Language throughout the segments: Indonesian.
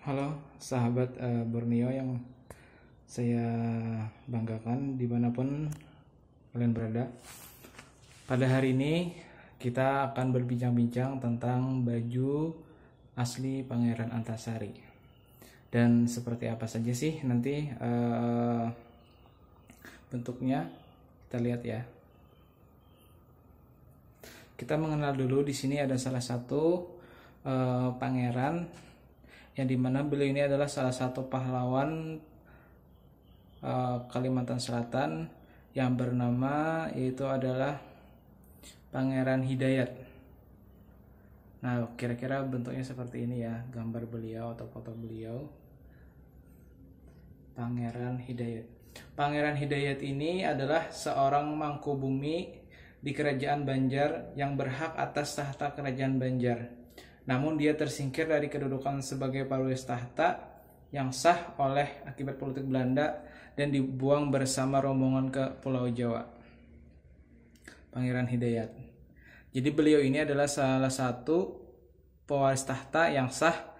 Halo sahabat Borneo yang saya banggakan dimanapun kalian berada. Pada hari ini kita akan berbincang-bincang tentang baju asli Pangeran Antasari. Dan seperti apa saja sih nanti bentuknya, kita lihat ya. Kita mengenal dulu, di sini ada salah satu pangeran yang dimana beliau ini adalah salah satu pahlawan Kalimantan Selatan yang bernama yaitu adalah Pangeran Hidayat. Nah, kira-kira bentuknya seperti ini ya, gambar beliau atau foto beliau. Pangeran Hidayat. Pangeran Hidayat ini adalah seorang mangkubumi di Kerajaan Banjar yang berhak atas tahta Kerajaan Banjar. Namun dia tersingkir dari kedudukan sebagai pewaris tahta yang sah oleh akibat politik Belanda dan dibuang bersama rombongan ke Pulau Jawa. Pangeran Hidayat. Jadi beliau ini adalah salah satu pewaris tahta yang sah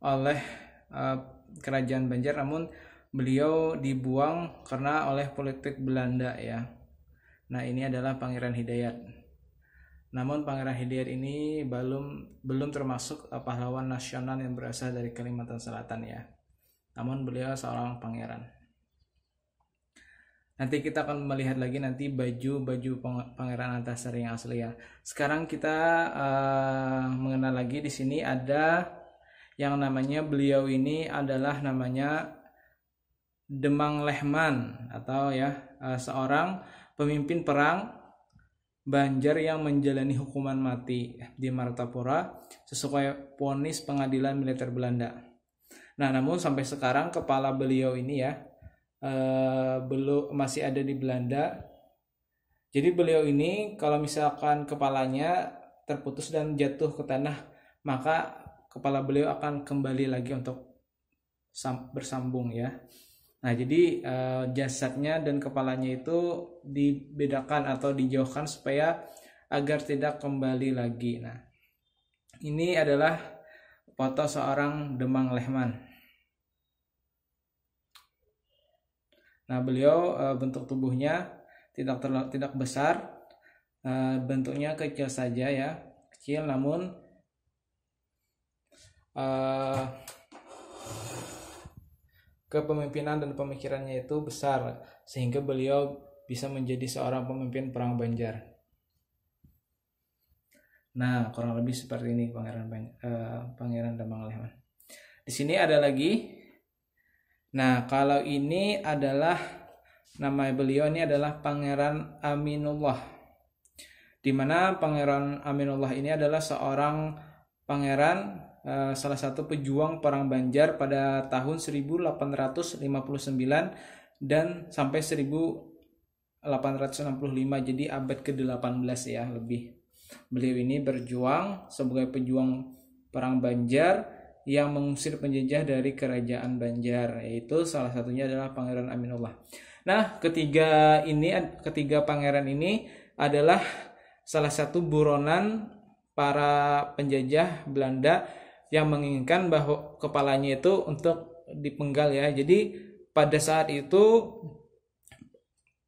oleh Kerajaan Banjar, namun beliau dibuang karena oleh politik Belanda ya. Nah, ini adalah Pangeran Hidayat. Namun Pangeran Hidayat ini belum termasuk pahlawan nasional yang berasal dari Kalimantan Selatan ya. Namun beliau seorang pangeran. Nanti kita akan melihat lagi nanti baju Pangeran Antasari yang asli ya. Sekarang kita mengenal lagi, di sini ada yang namanya beliau ini adalah namanya Demang Lehman atau ya seorang pemimpin perang Banjar yang menjalani hukuman mati di Martapura sesuai vonis pengadilan militer Belanda. Nah, namun sampai sekarang kepala beliau ini ya belum masih ada di Belanda. Jadi beliau ini kalau misalkan kepalanya terputus dan jatuh ke tanah, maka kepala beliau akan kembali lagi untuk bersambung ya. Nah, jadi jasadnya dan kepalanya itu dibedakan atau dijauhkan supaya agar tidak kembali lagi. Nah, ini adalah foto seorang Demang Lehman. Nah, beliau bentuk tubuhnya tidak besar, bentuknya kecil saja ya, kecil namun kepemimpinan dan pemikirannya itu besar sehingga beliau bisa menjadi seorang pemimpin perang Banjar. Nah, kurang lebih seperti ini Pangeran Demang Lehman. Di sini ada lagi. Nah, kalau ini adalah nama beliau ini adalah Pangeran Aminullah. Di mana Pangeran Aminullah ini adalah seorang pangeran salah satu pejuang perang Banjar pada tahun 1859 dan sampai 1865, jadi abad ke-18 ya lebih. Beliau ini berjuang sebagai pejuang perang Banjar yang mengusir penjajah dari Kerajaan Banjar, yaitu salah satunya adalah Pangeran Aminullah. Nah, ketiga pangeran ini adalah salah satu buronan para penjajah Belanda yang menginginkan bahwa kepalanya itu untuk dipenggal ya. Jadi pada saat itu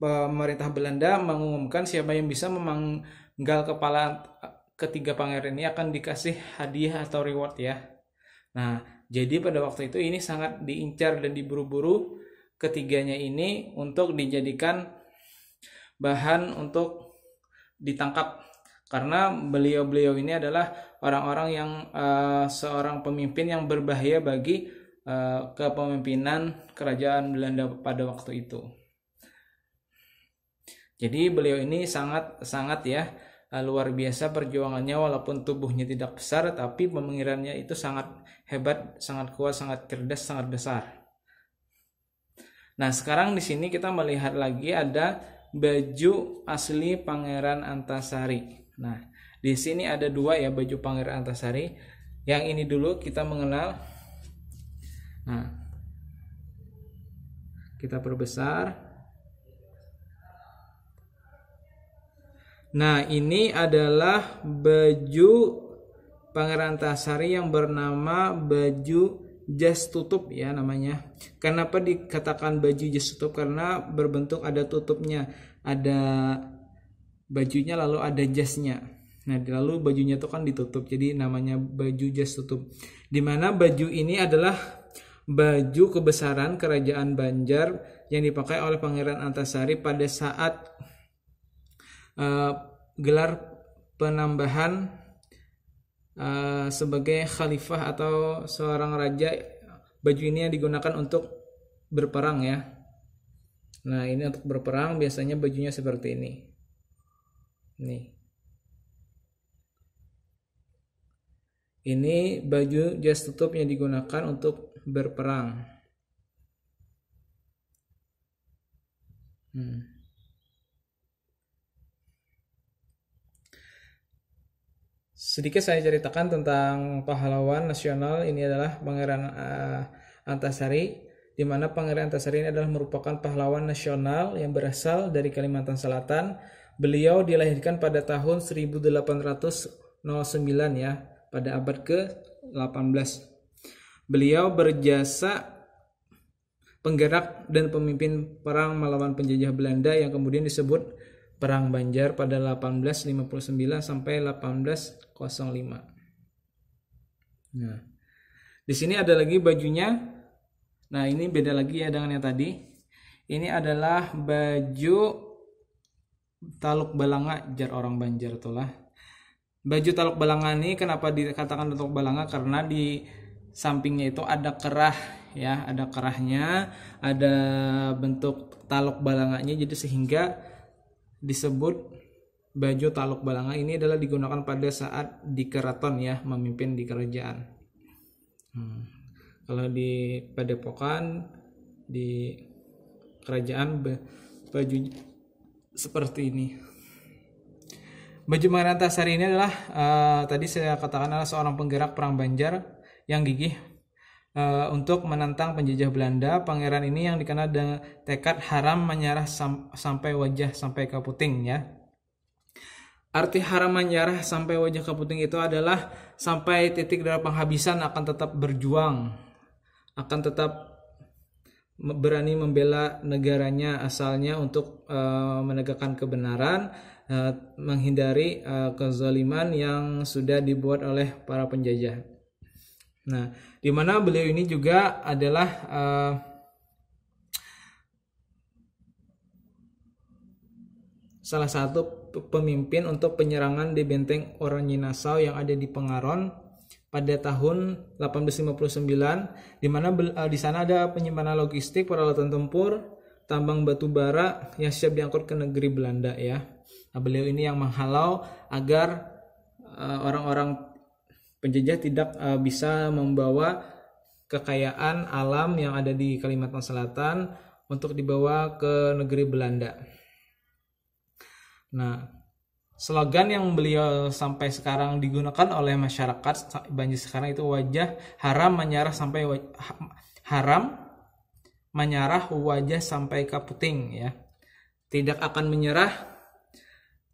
pemerintah Belanda mengumumkan siapa yang bisa memenggal kepala ketiga pangeran ini akan dikasih hadiah atau reward ya. Nah, jadi pada waktu itu ini sangat diincar dan diburu-buru ketiganya ini untuk dijadikan bahan untuk ditangkap. Karena beliau-beliau ini adalah orang-orang yang seorang pemimpin yang berbahaya bagi kepemimpinan kerajaan Belanda pada waktu itu. Jadi beliau ini sangat ya luar biasa perjuangannya, walaupun tubuhnya tidak besar tapi pemikirannya itu sangat hebat, sangat kuat, sangat cerdas, sangat besar. Nah, sekarang di sini kita melihat lagi ada baju asli Pangeran Antasari. Nah, di sini ada dua ya baju Pangeran Antasari. Yang ini dulu kita mengenal. Nah, kita perbesar. Nah, ini adalah baju Pangeran Antasari yang bernama baju jas tutup ya namanya. Kenapa dikatakan baju jas tutup? Karena berbentuk ada tutupnya, ada bajunya lalu ada jasnya. Nah, lalu bajunya itu kan ditutup, jadi namanya baju jas tutup. Dimana baju ini adalah baju kebesaran kerajaan Banjar yang dipakai oleh Pangeran Antasari pada saat gelar penambahan sebagai khalifah atau seorang raja. Baju ini yang digunakan untuk berperang ya. Nah, ini untuk berperang biasanya bajunya seperti ini. Nih. Ini baju jas tutup yang digunakan untuk berperang. Sedikit saya ceritakan tentang pahlawan nasional. Ini adalah Pangeran Antasari, di mana Pangeran Antasari ini adalah merupakan pahlawan nasional yang berasal dari Kalimantan Selatan. Beliau dilahirkan pada tahun 1809 ya, pada abad ke-18. Beliau berjasa penggerak dan pemimpin perang melawan penjajah Belanda yang kemudian disebut Perang Banjar pada 1859 sampai 1805. Nah, di sini ada lagi bajunya. Nah, ini beda lagi ya dengan yang tadi. Ini adalah baju Taluk Balanga, jar orang Banjar itulah. Baju Taluk Balanga ini kenapa dikatakan Taluk Balanga? Karena di sampingnya itu ada kerah ya, ada kerahnya, ada bentuk taluk balanganya, jadi sehingga disebut baju Taluk Balanga. Ini adalah digunakan pada saat di keraton ya, memimpin di kerajaan. Kalau di Padepokan, di kerajaan baju seperti ini. Baju Pangeran Antasari ini adalah tadi saya katakan adalah seorang penggerak perang Banjar yang gigih untuk menentang penjajah Belanda. Pangeran ini yang dikenal dengan tekad haram menyerah sampai wajah sampai ke puting ya. Arti haram menyerah sampai wajah ke puting itu adalah sampai titik darah penghabisan akan tetap berjuang, akan tetap berani membela negaranya asalnya untuk menegakkan kebenaran, menghindari kezaliman yang sudah dibuat oleh para penjajah. Nah, di mana beliau ini juga adalah salah satu pemimpin untuk penyerangan di benteng Oranye Nassau yang ada di Pengaron pada tahun 1859, di mana di sana ada penyimpanan logistik, peralatan tempur, tambang batu bara yang siap diangkut ke negeri Belanda ya. Nah, beliau ini yang menghalau agar orang-orang penjajah tidak bisa membawa kekayaan alam yang ada di Kalimantan Selatan untuk dibawa ke negeri Belanda. Nah, slogan yang beliau sampai sekarang digunakan oleh masyarakat Banjar sekarang itu wajah haram menyerah sampai haram menyerah wajah sampai ke puting ya. Tidak akan menyerah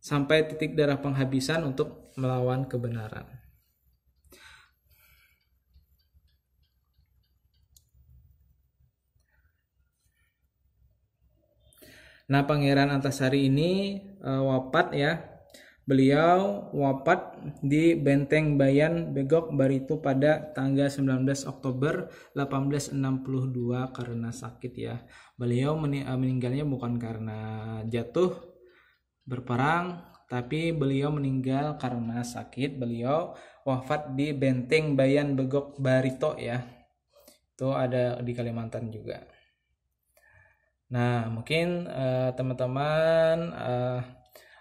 sampai titik darah penghabisan untuk melawan kebenaran. Nah, Pangeran Antasari ini wafat ya. Beliau wafat di Benteng Bayan Begok Baritu pada tanggal 19 Oktober 1862 karena sakit ya. Beliau meninggalnya bukan karena jatuh berperang, tapi beliau meninggal karena sakit. Beliau wafat di Benteng Bayan Begok Barito ya. Itu ada di Kalimantan juga. Nah, mungkin teman-teman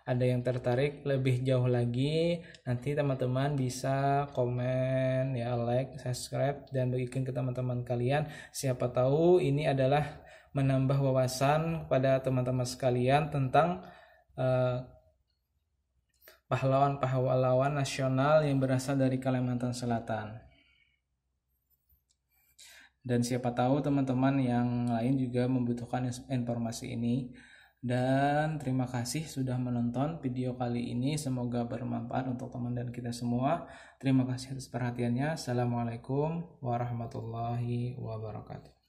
ada yang tertarik lebih jauh lagi, nanti teman-teman bisa komen ya, like, subscribe, dan bagikan ke teman-teman kalian. Siapa tahu ini adalah menambah wawasan kepada teman-teman sekalian tentang pahlawan-pahlawan nasional yang berasal dari Kalimantan Selatan. Dan siapa tahu teman-teman yang lain juga membutuhkan informasi ini. Dan terima kasih sudah menonton video kali ini. Semoga bermanfaat untuk teman dan kita semua. Terima kasih atas perhatiannya. Assalamualaikum warahmatullahi wabarakatuh.